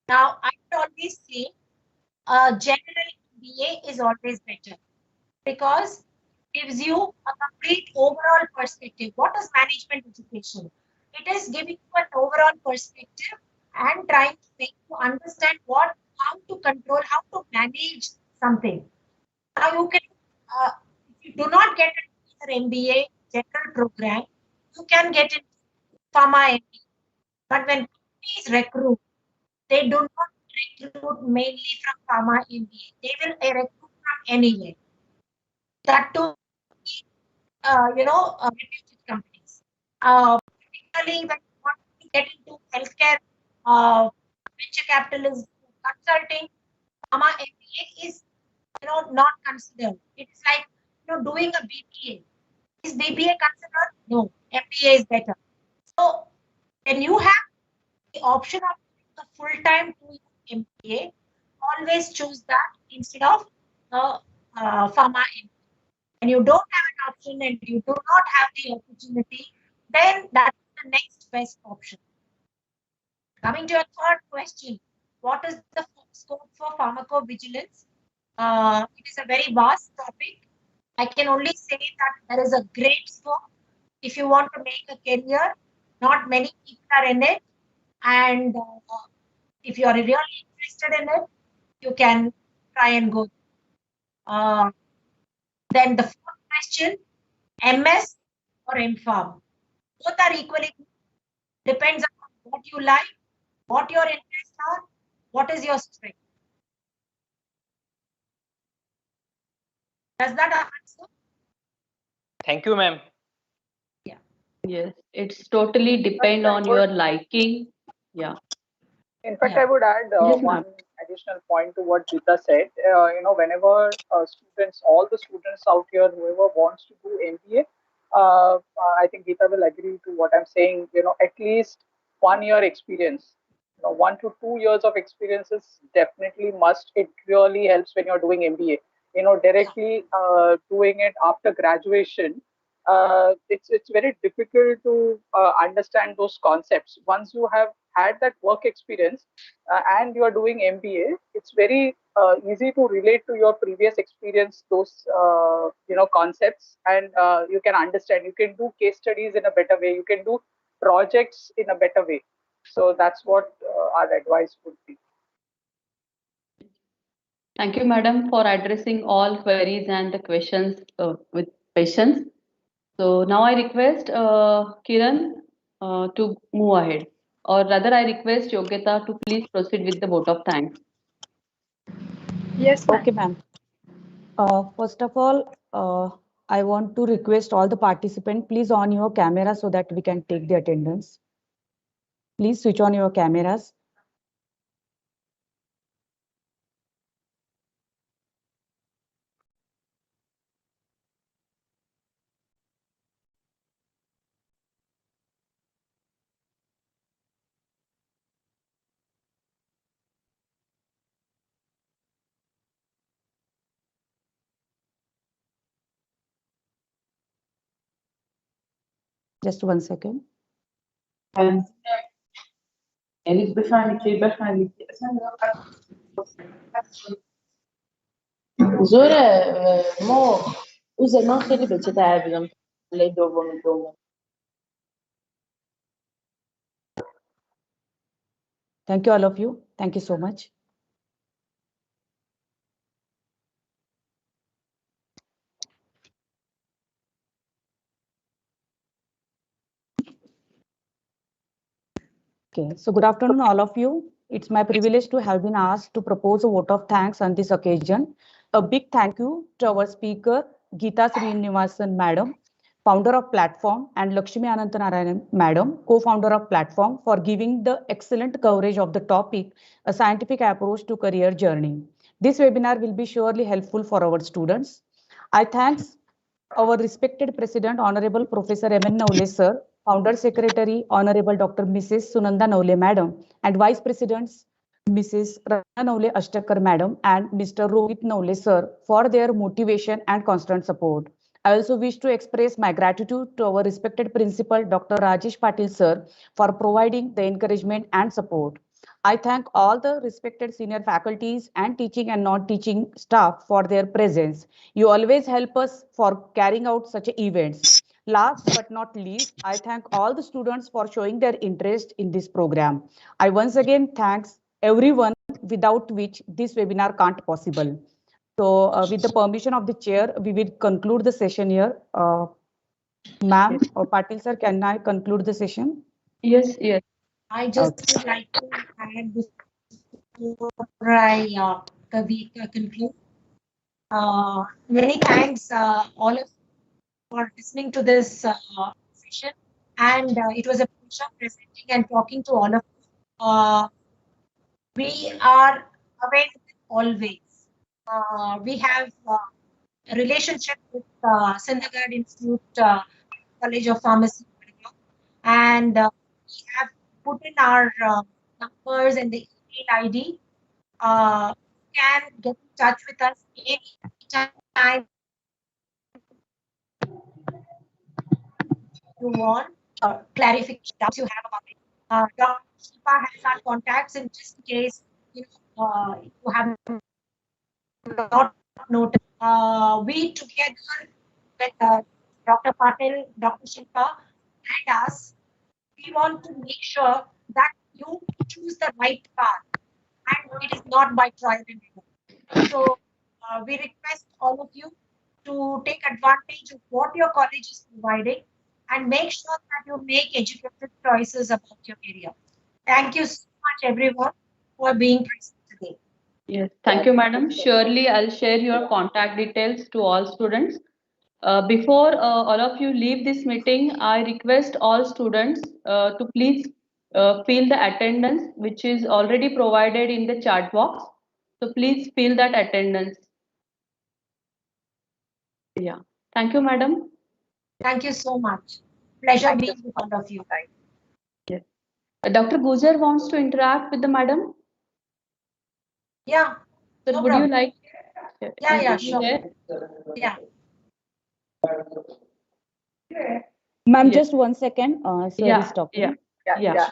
Now, I would always say general MBA is always better because it gives you a complete overall perspective. What is management education? It is giving you an overall perspective and trying to make you understand how to control, how to manage something. Now you can, if you do not get an MBA general program, you can get into pharma MBA. But when companies recruit, they do not recruit mainly from pharma MBA. They will recruit from anywhere. That too, reputed companies. Particularly when you want to get into healthcare, venture capitalist consulting, pharma MBA is not considered. It's like doing a BBA. Is BBA considered? No, MBA is better. So when you have the option of doing a full-time MBA, always choose that instead of pharma MBA. When you don't have an option and you do not have the opportunity, then that's the next best option. Coming to your third question, what is the scope for pharmacovigilance? It is a very vast topic. I can only say that there is a great scope. If you want to make a career, not many people are in it. And if you are really interested in it, you can try and go. Then the fourth question, MS or M.Pharm? Both are equally good. Depends on what you like, what your interests are, what is your strength. Does that answer? Thank you, ma'am. Yes, it's totally depend on your liking. Yeah. In fact, Yeah. I would add Yes, one ma'am. additional point to what Gita said. Whenever students, all the students out here, whoever wants to do MBA, I think Gita will agree to what I'm saying. At least 1 year experience. 1 to 2 years of experience is definitely must. It really helps when you're doing MBA. Directly doing it after graduation, it's very difficult to understand those concepts. Once you have had that work experience and you are doing MBA, it's very easy to relate to your previous experience, those concepts, and you can understand. You can do case studies in a better way. You can do projects in a better way. So that's what our advice would be. Thank you, madam, for addressing all queries and the questions with patience. So now I request Kiran to move ahead, or rather, I request Yogita to please proceed with the vote of thanks. Yes, okay, ma'am. First of all, I want to request all the participants, please on your camera so that we can take the attendance. Please switch on your cameras. Just 1 second. زوره ما او زمان خیلی به چه تحویلم دوم Thank you, all of you. Thank you so much. Okay, so good afternoon, all of you. It's my privilege to have been asked to propose a vote of thanks on this occasion. A big thank you to our speaker, Geeta Srinivasan Madam, founder of Platform, and Lakshmi Anantanarayanan Madam, co-founder of Platform, for giving the excellent coverage of the topic, a scientific approach to career journey. This webinar will be surely helpful for our students. I thanks our respected President, Honorable Professor M.N. Naule, Sir, Founder Secretary, Honorable Dr. Mrs. Sunanda Naule, Madam, and Vice Presidents, Mrs. Rana Naule Ashtakar, Madam, and Mr. Rohit Naule, Sir, for their motivation and constant support. I also wish to express my gratitude to our respected Principal, Dr. Rajesh Patil, Sir, for providing the encouragement and support. I thank all the respected senior faculties and teaching and non-teaching staff for their presence. You always help us for carrying out such events. Last but not least, I thank all the students for showing their interest in this program. I once again thanks everyone without which this webinar can't possible. So with the permission of the chair, we will conclude the session here. Ma'am or Patil sir, can I conclude the session? Yes, yes. I just would like to add before I conclude. Many thanks, all of you, for listening to this session, and it was a pleasure presenting and talking to all of you. We are available always. We have a relationship with Sindhagad Institute College of Pharmacy, and we have put in our numbers and the email ID. You can get in touch with us anytime you want, clarification doubts you have about it. Dr. Shifa has our contacts, and just in case you have not noticed, we together with Dr. Patil, Dr. Shifa, and us, we want to make sure that you choose the right path, and it is not by trial and error. So we request all of you to take advantage of what your college is providing and make sure that you make educated choices about your career. Thank you so much, everyone, for being present today. Yes, thank you, madam. Surely I'll share your contact details to all students. Before all of you leave this meeting, I request all students to please fill the attendance, which is already provided in the chat box. So please fill that attendance. Yeah. Thank you, madam. Thank you so much. Pleasure being with all of you. Yes. Dr. Gujar wants to interact with the madam. Yeah. So no would problem. you like? Yeah, sure. Yeah. Ma'am, Yes. just 1 second. Sir is talking. Yeah.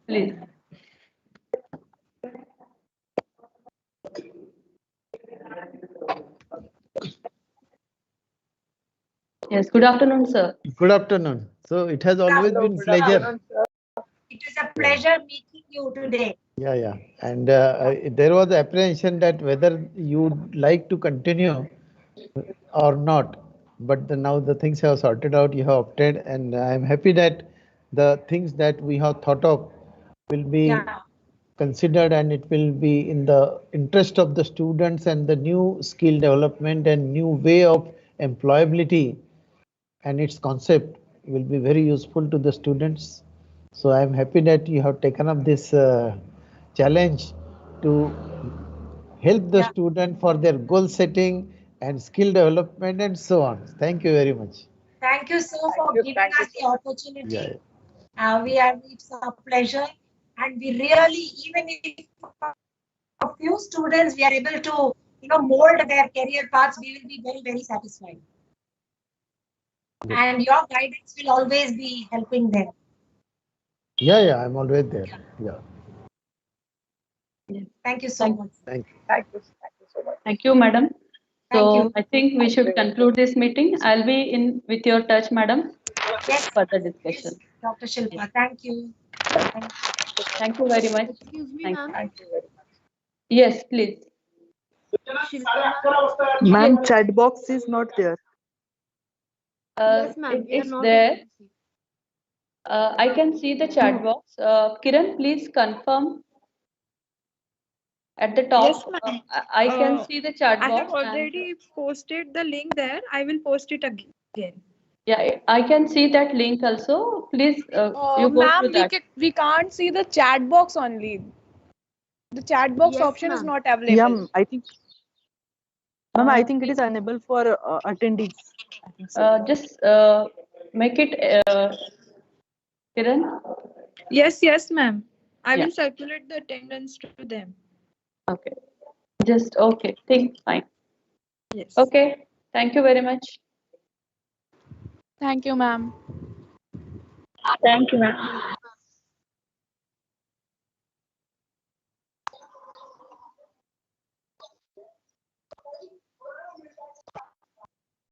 Please. Yes. Good afternoon, sir. Good afternoon. So it has always been pleasure. It is a pleasure meeting you today. Yeah. And there was apprehension that whether you'd like to continue or not. But now the things have sorted out, you have opted, and I'm happy that the things that we have thought of will be considered, and it will be in the interest of the students and the new skill development and new way of employability, and its concept will be very useful to the students. So I'm happy that you have taken up this challenge to help the Yeah. student for their goal setting and skill development and so on. Thank you very much. Thank you so for giving Thank you us the so much. opportunity. Yeah. It's a pleasure, and we really, even if a few students we are able to, mold their career paths, we will be very, very satisfied. And your guidance will always be helping them. Yeah, I'm always there. Yeah. Thank you so much. Thank you. Thank you so much. Thank you, madam. Thank So you. I think we Thank should you. conclude this meeting. I'll be in with your touch, madam, Yes, for the yes, discussion. Dr. Shilpa. Thank you. Thank you. Thank you very much. Excuse me, Thank ma'am. Thank you very much. Yes, please. Shilpa ma'am. Ma'am, chat box is not there. Yes, ma'am. We are It's not there. able to see. I can see the chat box. Kiran, please confirm at the Yes, top. ma'am. I can see the chat I box. have already posted the link there. I will post it again. Yeah, I can see that link also. Please, you go through Ma'am, that. we can't see the chat box only. The chat box Yes, option is ma'am. not Yeah, available. I think, ma'am, I think it is unable for attendees. I think so. Just make it, Kiran. Yes, ma'am. I Yeah. will circulate the attendance to them. Okay. Just okay. Think fine. Yes. Okay. Thank you very much. Thank you, ma'am. Thank you, ma'am.